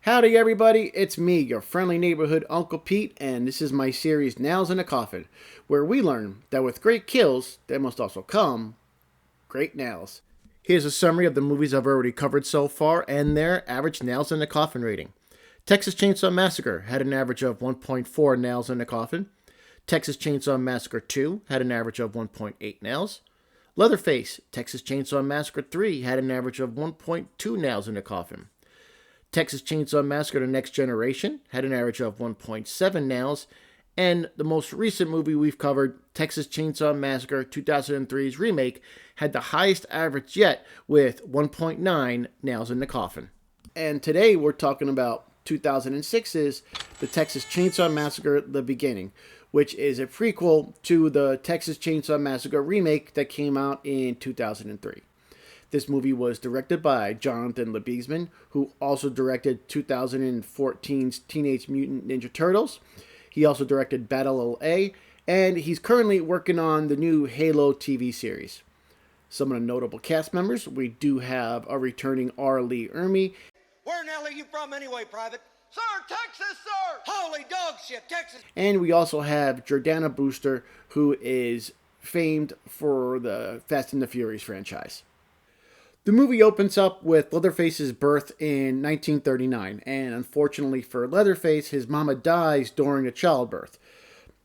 Howdy everybody, it's me, your friendly neighborhood Uncle Pete, and this is my series Nails in a Coffin, where we learn that with great kills, there must also come great nails. Here's a summary of the movies I've already covered so far and their average nails in the coffin rating. Texas Chainsaw Massacre had an average of 1.4 nails in the coffin. Texas Chainsaw Massacre 2 had an average of 1.8 nails. Leatherface, Texas Chainsaw Massacre 3 had an average of 1.2 nails in the coffin. Texas Chainsaw Massacre The Next Generation had an average of 1.7 nails, and the most recent movie we've covered, Texas Chainsaw Massacre 2003's remake, had the highest average yet with 1.9 nails in the coffin. And today we're talking about 2006's The Texas Chainsaw Massacre The Beginning, which is a prequel to the Texas Chainsaw Massacre remake that came out in 2003. This movie was directed by Jonathan Liebesman, who also directed 2014's Teenage Mutant Ninja Turtles. He also directed Battle LA, and he's currently working on the new Halo TV series. Some of the notable cast members, we do have a returning R. Lee Ermey. Where in hell are you from anyway, Private? Sir, Texas, sir! Holy dog shit, Texas! And we also have Jordana Brewster, who is famed for the Fast and the Furious franchise. The movie opens up with Leatherface's birth in 1939, and unfortunately for Leatherface, his mama dies during a childbirth.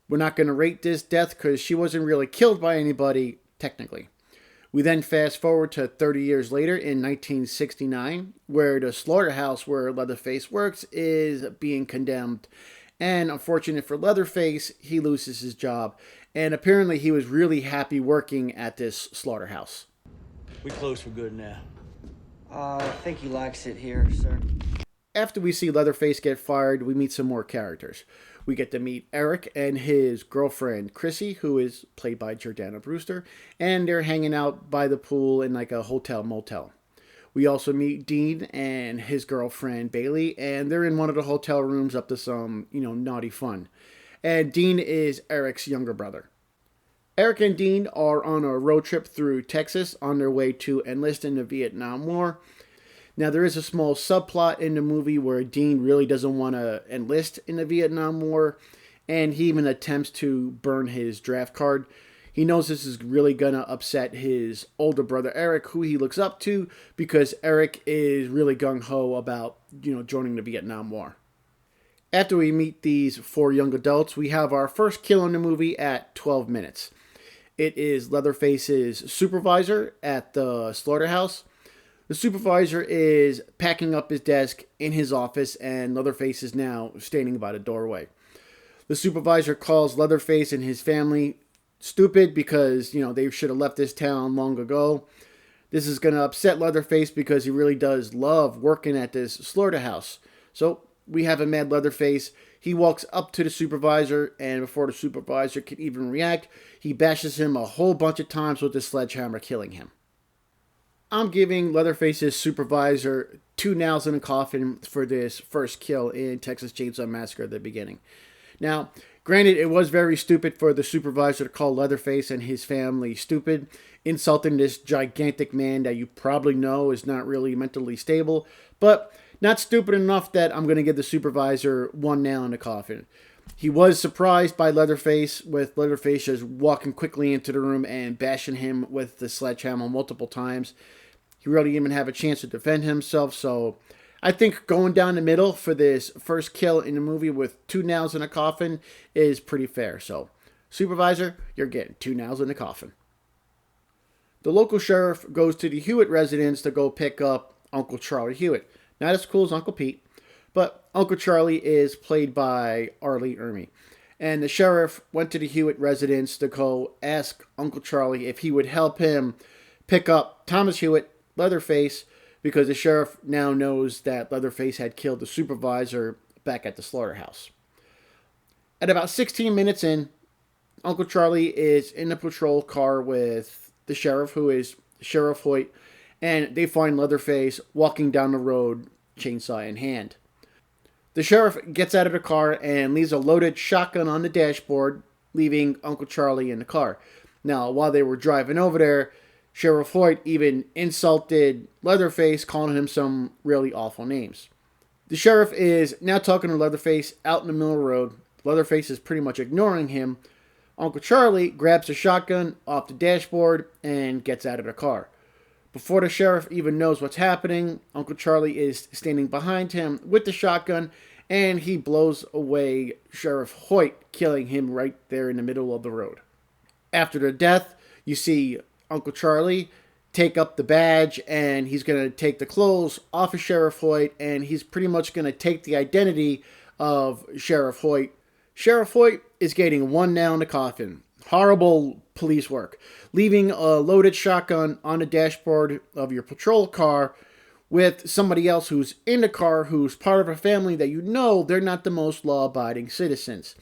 We're not going to rate this death because she wasn't really killed by anybody, technically. We then fast forward to 30 years later in 1969, where the slaughterhouse where Leatherface works is being condemned. And unfortunate for Leatherface, he loses his job. And apparently he was really happy working at this slaughterhouse. We close for good now. I think he likes it here, sir. After we see Leatherface get fired, we meet some more characters. We get to meet Eric and his girlfriend, Chrissy, who is played by Jordana Brewster, and they're hanging out by the pool in like a hotel motel. We also meet Dean and his girlfriend, Bailey, and they're in one of the hotel rooms up to some, naughty fun. And Dean is Eric's younger brother. Eric and Dean are on a road trip through Texas on their way to enlist in the Vietnam War. Now, there is a small subplot in the movie where Dean really doesn't want to enlist in the Vietnam War, and he even attempts to burn his draft card. He knows this is really going to upset his older brother Eric, who he looks up to, because Eric is really gung-ho about, joining the Vietnam War. After we meet these four young adults, we have our first kill in the movie at 12 minutes. It is Leatherface's supervisor at the slaughterhouse. The supervisor is packing up his desk in his office, and Leatherface is now standing by the doorway. The supervisor calls Leatherface and his family stupid because, they should have left this town long ago. This is going to upset Leatherface because he really does love working at this slaughterhouse. So we have a mad Leatherface. He walks up to the supervisor, and before the supervisor can even react, he bashes him a whole bunch of times with the sledgehammer, killing him. I'm giving Leatherface's supervisor 2 nails in a coffin for this first kill in Texas Chainsaw Massacre at the beginning. Now, granted, it was very stupid for the supervisor to call Leatherface and his family stupid, insulting this gigantic man that you probably know is not really mentally stable, but not stupid enough that I'm going to give the supervisor 1 nail in the coffin. He was surprised by Leatherface, with Leatherface just walking quickly into the room and bashing him with the sledgehammer multiple times. He really didn't even have a chance to defend himself, so I think going down the middle for this first kill in the movie with 2 nails in a coffin is pretty fair. So, supervisor, you're getting 2 nails in the coffin. The local sheriff goes to the Hewitt residence to go pick up Uncle Charlie Hewitt. Not as cool as Uncle Pete, but Uncle Charlie is played by R. Lee Ermey. And the sheriff went to the Hewitt residence to go ask Uncle Charlie if he would help him pick up Thomas Hewitt, Leatherface, because the sheriff now knows that Leatherface had killed the supervisor back at the slaughterhouse. At about 16 minutes in, Uncle Charlie is in a patrol car with the sheriff, who is Sheriff Hoyt, and they find Leatherface walking down the road, chainsaw in hand. The sheriff gets out of the car and leaves a loaded shotgun on the dashboard, leaving Uncle Charlie in the car. Now, while they were driving over there, Sheriff Hoyt even insulted Leatherface, calling him some really awful names. The sheriff is now talking to Leatherface out in the middle of the road. Leatherface is pretty much ignoring him. Uncle Charlie grabs a shotgun off the dashboard and gets out of the car. Before the sheriff even knows what's happening, Uncle Charlie is standing behind him with the shotgun, and he blows away Sheriff Hoyt, killing him right there in the middle of the road. After the death, you see Uncle Charlie take up the badge, and he's going to take the clothes off of Sheriff Hoyt, and he's pretty much going to take the identity of Sheriff Hoyt. Sheriff Hoyt is getting one nail in the coffin. Horrible police work. Leaving a loaded shotgun on the dashboard of your patrol car with somebody else who's in the car, who's part of a family that you know they're not the most law-abiding citizens.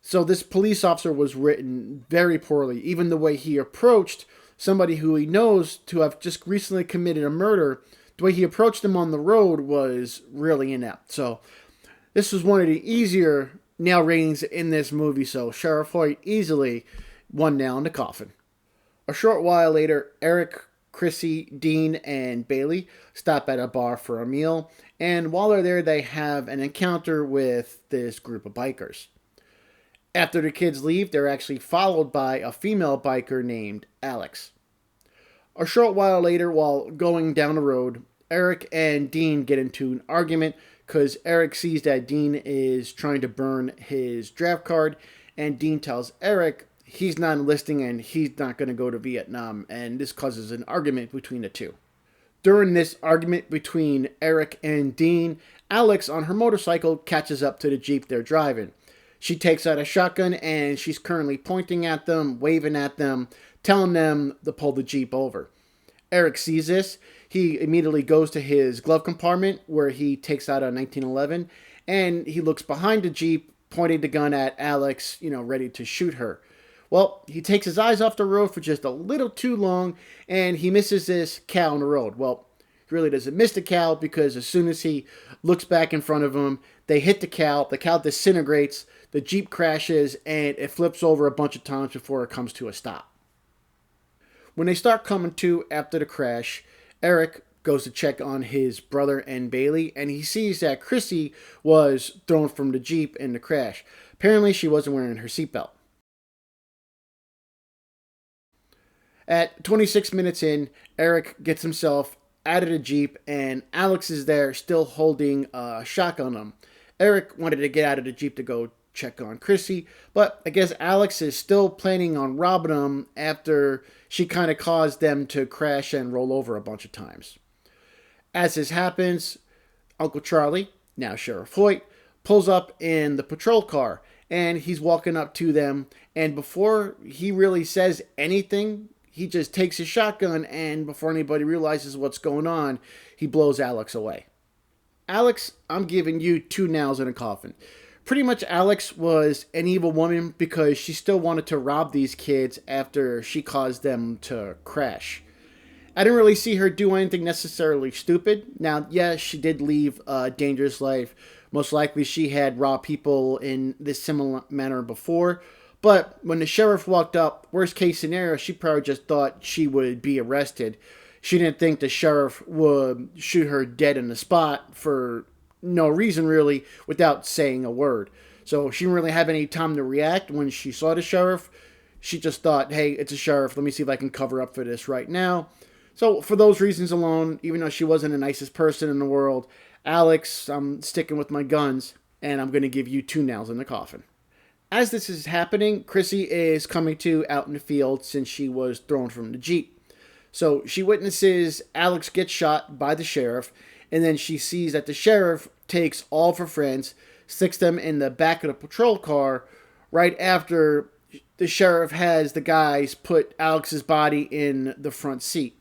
So this police officer was written very poorly. Even the way he approached somebody who he knows to have just recently committed a murder, the way he approached him on the road was really inept. So this was one of the easier nail ratings in this movie, so Sheriff Hoyt easily one nail in the coffin. A short while later, Eric, Chrissy, Dean, and Bailey stop at a bar for a meal, and while they're there, they have an encounter with this group of bikers. After the kids leave, they're actually followed by a female biker named Alex. A short while later, while going down the road, Eric and Dean get into an argument because Eric sees that Dean is trying to burn his draft card, and Dean tells Eric he's not enlisting and he's not going to go to Vietnam, and this causes an argument between the two. During this argument between Eric and Dean, Alex on her motorcycle catches up to the Jeep they're driving. She takes out a shotgun and she's currently pointing at them, waving at them, telling them to pull the Jeep over. Eric sees this. He immediately goes to his glove compartment where he takes out a 1911, and he looks behind the Jeep, pointing the gun at Alex, ready to shoot her. Well, he takes his eyes off the road for just a little too long, and he misses this cow on the road. Well, he really doesn't miss the cow because as soon as he looks back in front of him, they hit the cow disintegrates, the Jeep crashes, and it flips over a bunch of times before it comes to a stop. When they start coming to after the crash, Eric goes to check on his brother and Bailey, and he sees that Chrissy was thrown from the Jeep in the crash. Apparently, she wasn't wearing her seatbelt. At 26 minutes in, Eric gets himself out of the Jeep, and Alex is there still holding a shotgun on him. Eric wanted to get out of the Jeep to go check on Chrissy, but I guess Alex is still planning on robbing them after she kind of caused them to crash and roll over a bunch of times. As this happens, Uncle Charlie, now Sheriff Hoyt, pulls up in the patrol car, and he's walking up to them, and before he really says anything, he just takes his shotgun, and before anybody realizes what's going on, he blows Alex away. Alex, I'm giving you 2 nails in a coffin. Pretty much Alex was an evil woman because she still wanted to rob these kids after she caused them to crash. I didn't really see her do anything necessarily stupid. Now, yes, she did leave a dangerous life. Most likely she had robbed people in this similar manner before. But when the sheriff walked up, worst case scenario, she probably just thought she would be arrested. She didn't think the sheriff would shoot her dead in the spot for no reason really without saying a word. So she didn't really have any time to react when she saw the sheriff. She just thought, hey, it's a sheriff. Let me see if I can cover up for this right now. So for those reasons alone, even though she wasn't the nicest person in the world, Alex, I'm sticking with my guns, and I'm going to give you 2 nails in the coffin. As this is happening, Chrissy is coming to out in the field since she was thrown from the Jeep. So she witnesses Alex get shot by the sheriff, and then she sees that the sheriff takes all of her friends, sticks them in the back of the patrol car right after the sheriff has the guys put Alex's body in the front seat.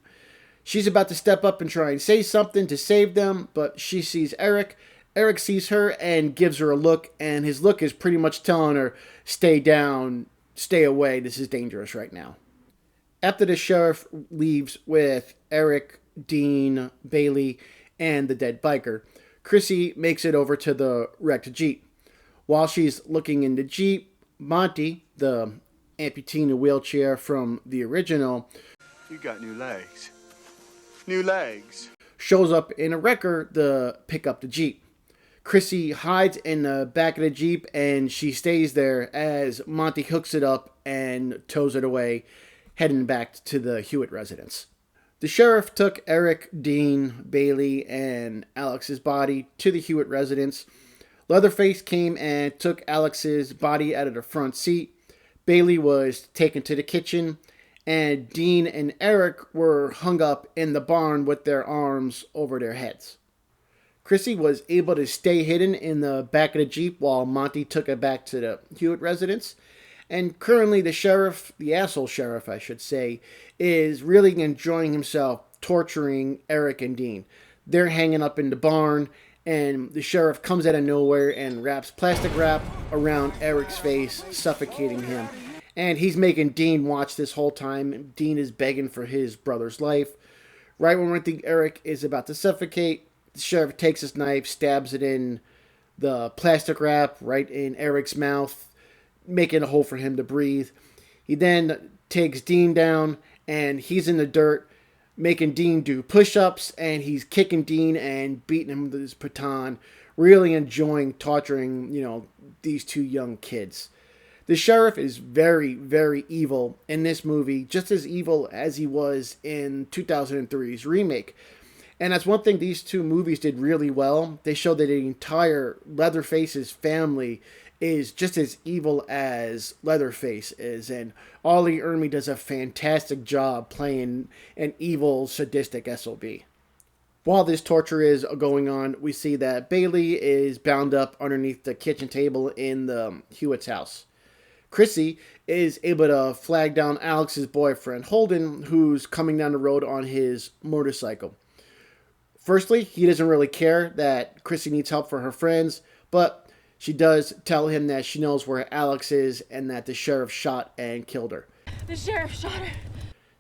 She's about to step up and try and say something to save them, but she sees Eric. Eric sees her and gives her a look, and his look is pretty much telling her, stay down, stay away, this is dangerous right now. After the sheriff leaves with Eric, Dean, Bailey, and the dead biker, Chrissy makes it over to the wrecked Jeep. While she's looking in the Jeep, Monty, the amputee in a wheelchair from the original, You got new legs. New legs. shows up in a wrecker to pick up the Jeep. Chrissy hides in the back of the Jeep and she stays there as Monty hooks it up and tows it away, heading back to the Hewitt residence. The sheriff took Eric, Dean, Bailey, and Alex's body to the Hewitt residence. Leatherface came and took Alex's body out of the front seat. Bailey was taken to the kitchen, and Dean and Eric were hung up in the barn with their arms over their heads. Chrissy was able to stay hidden in the back of the Jeep while Monty took it back to the Hewitt residence. And currently the sheriff, the asshole sheriff I should say, is really enjoying himself torturing Eric and Dean. They're hanging up in the barn, and the sheriff comes out of nowhere and wraps plastic wrap around Eric's face, suffocating him. And he's making Dean watch this whole time. Dean is begging for his brother's life. Right when we think Eric is about to suffocate, the sheriff takes his knife, stabs it in the plastic wrap right in Eric's mouth, making a hole for him to breathe. He then takes Dean down, and he's in the dirt, making Dean do push-ups, and he's kicking Dean and beating him with his baton, really enjoying torturing, these two young kids. The sheriff is very, very evil in this movie, just as evil as he was in 2003's remake. And that's one thing these two movies did really well. They showed that the entire Leatherface's family is just as evil as Leatherface is. And Ollie Ermey does a fantastic job playing an evil, sadistic SOB. While this torture is going on, we see that Bailey is bound up underneath the kitchen table in the Hewitt's house. Chrissy is able to flag down Alex's boyfriend, Holden, who's coming down the road on his motorcycle. Firstly, he doesn't really care that Chrissy needs help for her friends, but she does tell him that she knows where Alex is and that the sheriff shot and killed her. The sheriff shot her.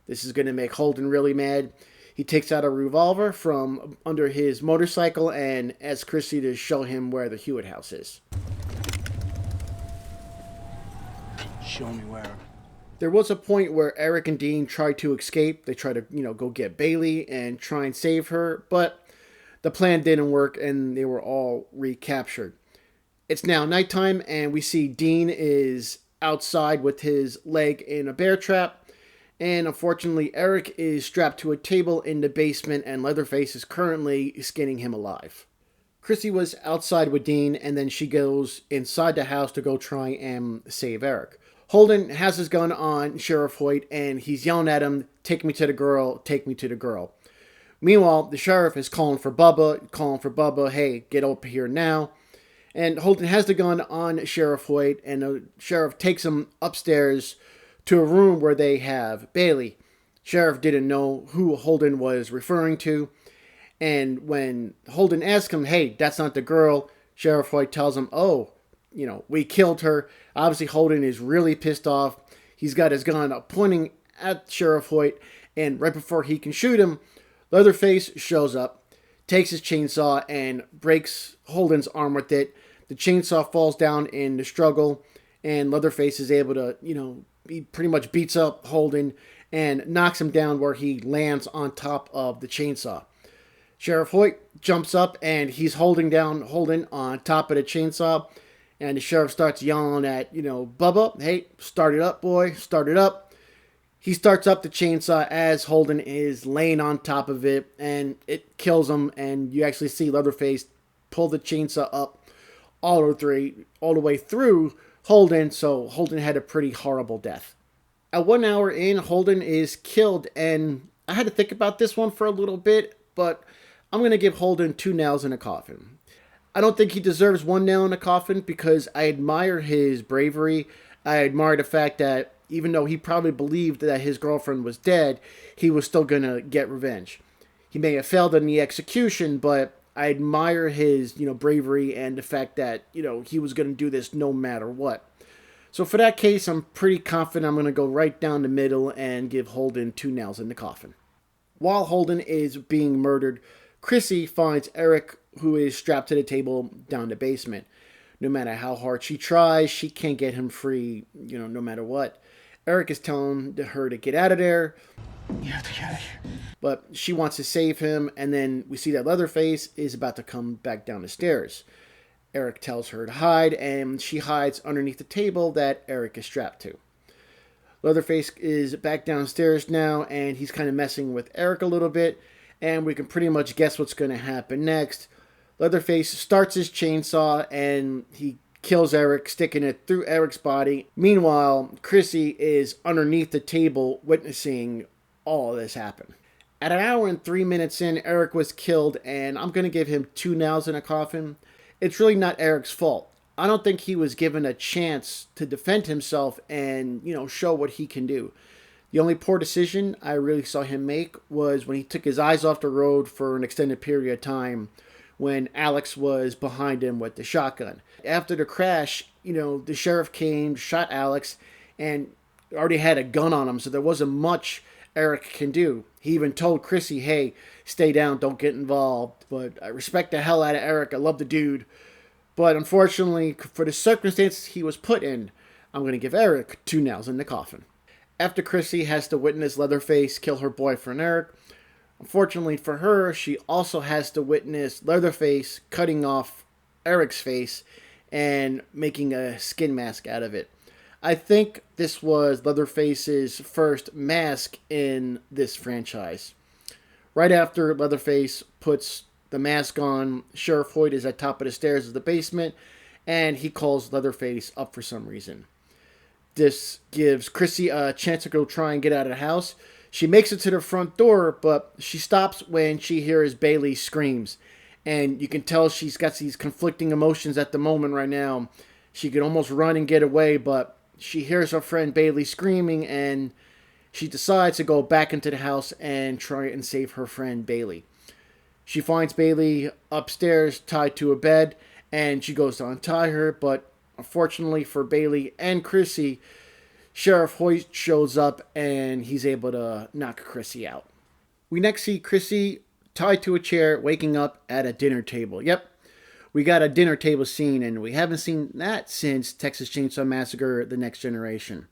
This is going to make Holden really mad. He takes out a revolver from under his motorcycle and asks Chrissy to show him where the Hewitt house is. Show me where. There was a point where Eric and Dean tried to escape. They tried to, go get Bailey and try and save her, but the plan didn't work and they were all recaptured. It's now nighttime and we see Dean is outside with his leg in a bear trap, and unfortunately Eric is strapped to a table in the basement and Leatherface is currently skinning him alive. Chrissy was outside with Dean and then she goes inside the house to go try and save Eric. Holden has his gun on Sheriff Hoyt and he's yelling at him, "Take me to the girl, take me to the girl." Meanwhile, the sheriff is calling for Bubba, "Hey, get up here now." And Holden has the gun on Sheriff Hoyt and the sheriff takes him upstairs to a room where they have Bailey. Sheriff didn't know who Holden was referring to. And when Holden asks him, "Hey, that's not the girl," Sheriff Hoyt tells him, "Oh, we killed her." Obviously, Holden is really pissed off. He's got his gun pointing at Sheriff Hoyt, and right before he can shoot him, Leatherface shows up, takes his chainsaw, and breaks Holden's arm with it. The chainsaw falls down in the struggle, and Leatherface is able to, he pretty much beats up Holden and knocks him down where he lands on top of the chainsaw. Sheriff Hoyt jumps up, and he's holding down Holden on top of the chainsaw. And the sheriff starts yelling at, "Bubba, hey, start it up, boy, start it up." He starts up the chainsaw as Holden is laying on top of it, and it kills him. And you actually see Leatherface pull the chainsaw up all the way through Holden, so Holden had a pretty horrible death. At 1 hour in, Holden is killed, and I had to think about this one for a little bit, but I'm going to give Holden 2 nails in a coffin. I don't think he deserves 1 nail in a coffin because I admire his bravery. I admire the fact that even though he probably believed that his girlfriend was dead, he was still going to get revenge. He may have failed in the execution, but I admire his, bravery and the fact that, he was going to do this no matter what. So for that case, I'm pretty confident I'm going to go right down the middle and give Holden 2 nails in the coffin. While Holden is being murdered, Chrissy finds Eric, who is strapped to the table down the basement. No matter how hard she tries, she can't get him free, no matter what. Eric is telling her to get out of there. You have to get out of here. But she wants to save him, and then we see that Leatherface is about to come back down the stairs. Eric tells her to hide, and she hides underneath the table that Eric is strapped to. Leatherface is back downstairs now, and he's kind of messing with Eric a little bit, and we can pretty much guess what's going to happen next. Leatherface starts his chainsaw, and he kills Eric, sticking it through Eric's body. Meanwhile, Chrissy is underneath the table witnessing all of this happen. At an hour and 3 minutes in, Eric was killed, and I'm going to give him 2 nails in a coffin. It's really not Eric's fault. I don't think he was given a chance to defend himself and, show what he can do. The only poor decision I really saw him make was when he took his eyes off the road for an extended period of time when Alex was behind him with the shotgun. After the crash, the sheriff came, shot Alex, and already had a gun on him, so there wasn't much Eric can do. He even told Chrissy, hey, stay down, don't get involved. But I respect the hell out of Eric. I love the dude. But unfortunately, for the circumstances he was put in, I'm going to give Eric 2 nails in the coffin. After Chrissy has to witness Leatherface kill her boyfriend Eric, unfortunately for her, she also has to witness Leatherface cutting off Eric's face and making a skin mask out of it. I think this was Leatherface's first mask in this franchise. Right after Leatherface puts the mask on, Sheriff Hoyt is at top of the stairs of the basement, and he calls Leatherface up for some reason. This gives Chrissy a chance to go try and get out of the house. She makes it to the front door, but she stops when she hears Bailey screams. And you can tell she's got these conflicting emotions at the moment right now. She could almost run and get away, but she hears her friend Bailey screaming, and she decides to go back into the house and try and save her friend Bailey. She finds Bailey upstairs tied to a bed, and she goes to untie her, but unfortunately for Bailey and Chrissy, Sheriff Hoyt shows up, and he's able to knock Chrissy out. We next see Chrissy tied to a chair, waking up at a dinner table. Yep, we got a dinner table scene, and we haven't seen that since Texas Chainsaw Massacre: The Next Generation.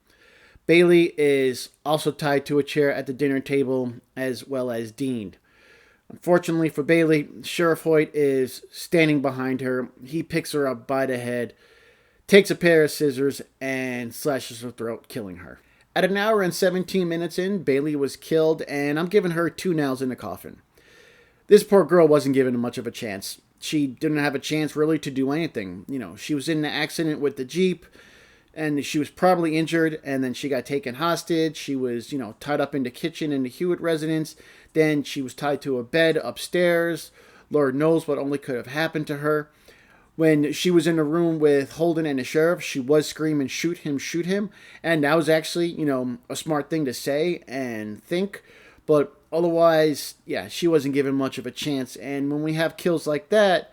Bailey is also tied to a chair at the dinner table, as well as Dean. Unfortunately for Bailey, Sheriff Hoyt is standing behind her. He picks her up by the head, takes a pair of scissors, and slashes her throat, killing her. At an hour and 17 minutes in, Bailey was killed, and I'm giving her 2 nails in the coffin. This poor girl wasn't given much of a chance. She didn't have a chance really to do anything. She was in an accident with the Jeep, and she was probably injured, and then she got taken hostage. She was, tied up in the kitchen in the Hewitt residence. Then she was tied to a bed upstairs. Lord knows what only could have happened to her. When she was in the room with Holden and the sheriff, she was screaming, shoot him, shoot him. And that was actually, a smart thing to say and think. But otherwise, yeah, she wasn't given much of a chance. And when we have kills like that,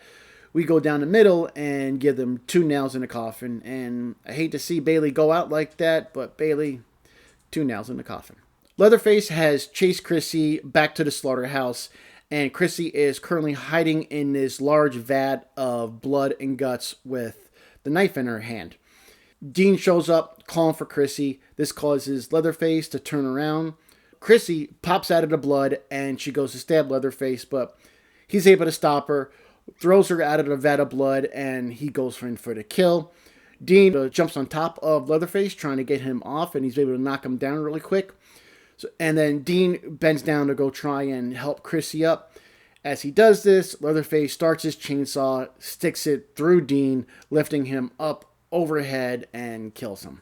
we go down the middle and give them 2 nails in the coffin. And I hate to see Bailey go out like that, but Bailey, 2 nails in the coffin. Leatherface has chased Chrissy back to the slaughterhouse, and Chrissy is currently hiding in this large vat of blood and guts with the knife in her hand. Dean shows up, calling for Chrissy. This causes Leatherface to turn around. Chrissy pops out of the blood, and she goes to stab Leatherface, but he's able to stop her, throws her out of the vat of blood, and he goes for the kill. Dean jumps on top of Leatherface, trying to get him off, and he's able to knock him down really quick. And then Dean bends down to go try and help Chrissy up. As he does this, Leatherface starts his chainsaw, sticks it through Dean, lifting him up overhead and kills him.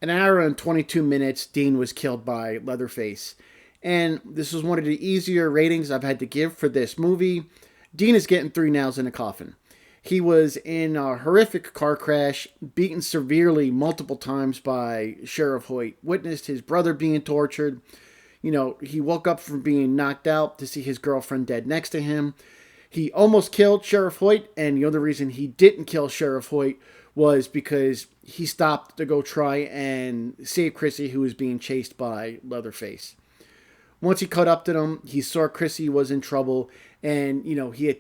An hour and 22 minutes, Dean was killed by Leatherface. And this was one of the easier ratings I've had to give for this movie. Dean is getting 3 nails in a coffin. He was in a horrific car crash, beaten severely multiple times by Sheriff Hoyt, witnessed his brother being tortured. He woke up from being knocked out to see his girlfriend dead next to him. He almost killed Sheriff Hoyt, and the other reason he didn't kill Sheriff Hoyt was because he stopped to go try and save Chrissy, who was being chased by Leatherface. Once he caught up to them, he saw Chrissy was in trouble, and, he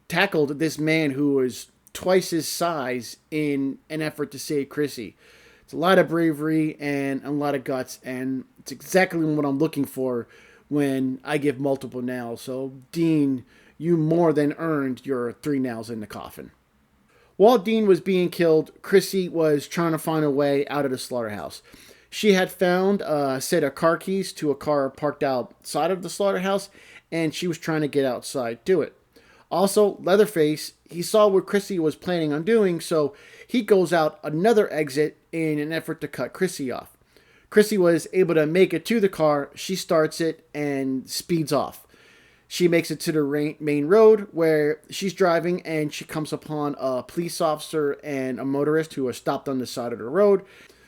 tackled this man who was twice his size in an effort to save Chrissy. It's a lot of bravery and a lot of guts, and it's exactly what I'm looking for when I give multiple nails. So, Dean, you more than earned your 3 nails in the coffin. While Dean was being killed, Chrissy was trying to find a way out of the slaughterhouse. She had found a set of car keys to a car parked outside of the slaughterhouse, and she was trying to get outside to it. Also, Leatherface, he saw what Chrissy was planning on doing, so he goes out another exit in an effort to cut Chrissy off. Chrissy was able to make it to the car, she starts it, and speeds off. She makes it to the main road where she's driving, and she comes upon a police officer and a motorist who are stopped on the side of the road.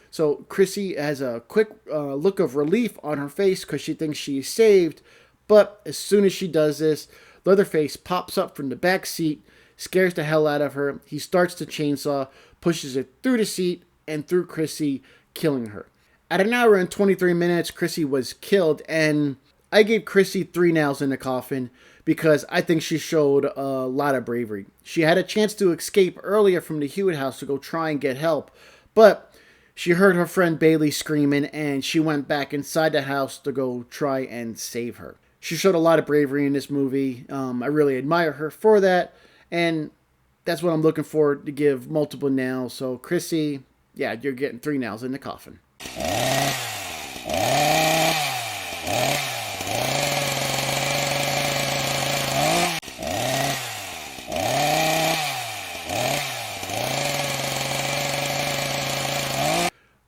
So Chrissy has a quick look of relief on her face because she thinks she's saved. But as soon as she does this, Leatherface pops up from the back seat, scares the hell out of her. He starts the chainsaw, pushes it through the seat and through Chrissy, killing her. At 1 hour and 23 minutes, Chrissy was killed, and I gave Chrissy 3 nails in the coffin because I think she showed a lot of bravery. She had a chance to escape earlier from the Hewitt house to go try and get help, but she heard her friend Bailey screaming, and she went back inside the house to go try and save her. She showed a lot of bravery in this movie. I really admire her for that, and that's what I'm looking for, to give multiple nails. So Chrissy, yeah, you're getting 3 nails in the coffin.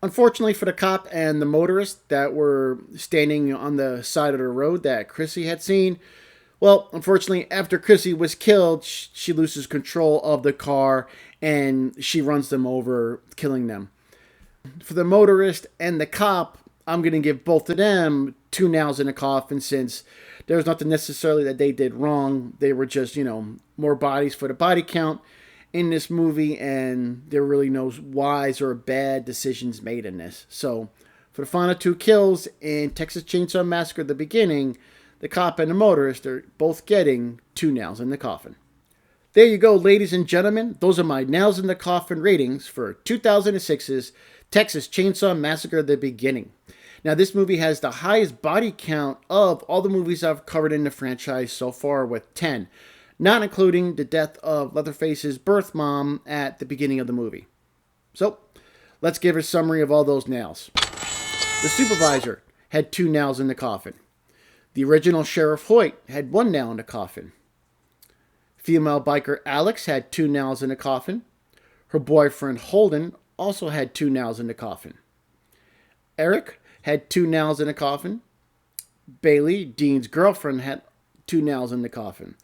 Unfortunately for the cop and the motorist that were standing on the side of the road that Chrissy had seen, well, unfortunately, after Chrissy was killed, she loses control of the car and she runs them over, killing them. For the motorist and the cop, I'm going to give both of them 2 nails in the coffin, since there's nothing necessarily that they did wrong. They were just, more bodies for the body count in this movie, and there really no wise or bad decisions made in this. So for the final 2 kills in Texas Chainsaw Massacre: The Beginning, the cop and the motorist are both getting 2 nails in the coffin. There you go, ladies and gentlemen. Those are my nails in the coffin ratings for 2006's Texas Chainsaw Massacre: The Beginning. Now, this movie has the highest body count of all the movies I've covered in the franchise so far, with 10. Not including the death of Leatherface's birth mom at the beginning of the movie. So, let's give a summary of all those nails. The supervisor had 2 nails in the coffin. The original Sheriff Hoyt had 1 nail in the coffin. Female biker Alex had 2 nails in the coffin. Her boyfriend Holden also had 2 nails in the coffin. Eric had 2 nails in the coffin. Bailey, Dean's girlfriend, had 2 nails in the coffin.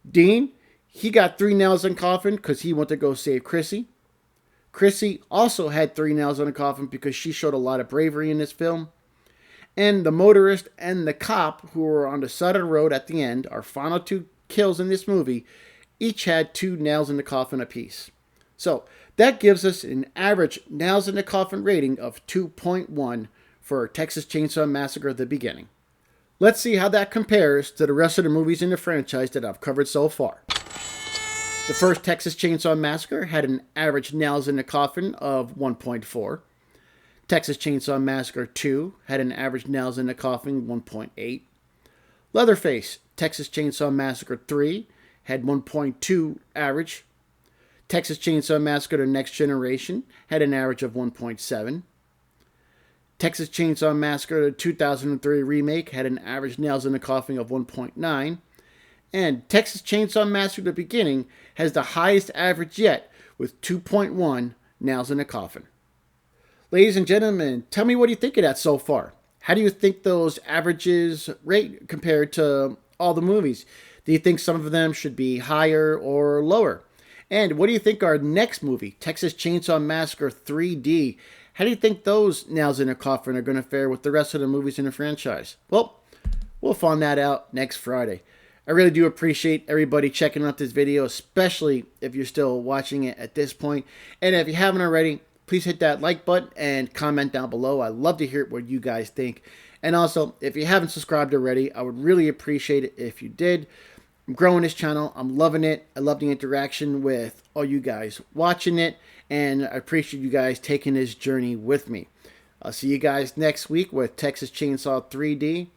Dean, he got 3 nails in the coffin because he went to go save Chrissy. Chrissy also had 3 nails in the coffin because she showed a lot of bravery in this film. And the motorist and the cop, who were on the side of the road at the end, our final 2 kills in this movie, each had 2 nails in the coffin apiece. So that gives us an average nails in the coffin rating of 2.1 for Texas Chainsaw Massacre: The Beginning. Let's see how that compares to the rest of the movies in the franchise that I've covered so far. The first Texas Chainsaw Massacre had an average nails in the coffin of 1.4. Texas Chainsaw Massacre 2 had an average nails in the coffin 1.8. Leatherface, Texas Chainsaw Massacre 3 had 1.2 average. Texas Chainsaw Massacre: The Next Generation had an average of 1.7. Texas Chainsaw Massacre: The 2003 remake had an average nails in the coffin of 1.9. And Texas Chainsaw Massacre: The Beginning has the highest average yet, with 2.1 nails in the coffin. Ladies and gentlemen, tell me what you think of that so far. How do you think those averages rate compared to all the movies? Do you think some of them should be higher or lower? And what do you think our next movie, Texas Chainsaw Massacre 3D, how do you think those nails in the coffin are going to fare with the rest of the movies in the franchise? Well, we'll find that out next Friday. I really do appreciate everybody checking out this video, especially if you're still watching it at this point. And if you haven't already, please hit that like button and comment down below. I love to hear what you guys think. And also, if you haven't subscribed already, I would really appreciate it if you did. I'm growing this channel. I'm loving it. I love the interaction with all you guys watching it. And I appreciate you guys taking this journey with me. I'll see you guys next week with Texas Chainsaw 3D.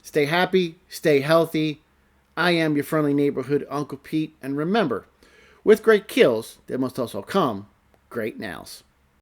Stay happy. Stay healthy. I am your friendly neighborhood Uncle Pete. And remember, With great kills, there must also come great nails.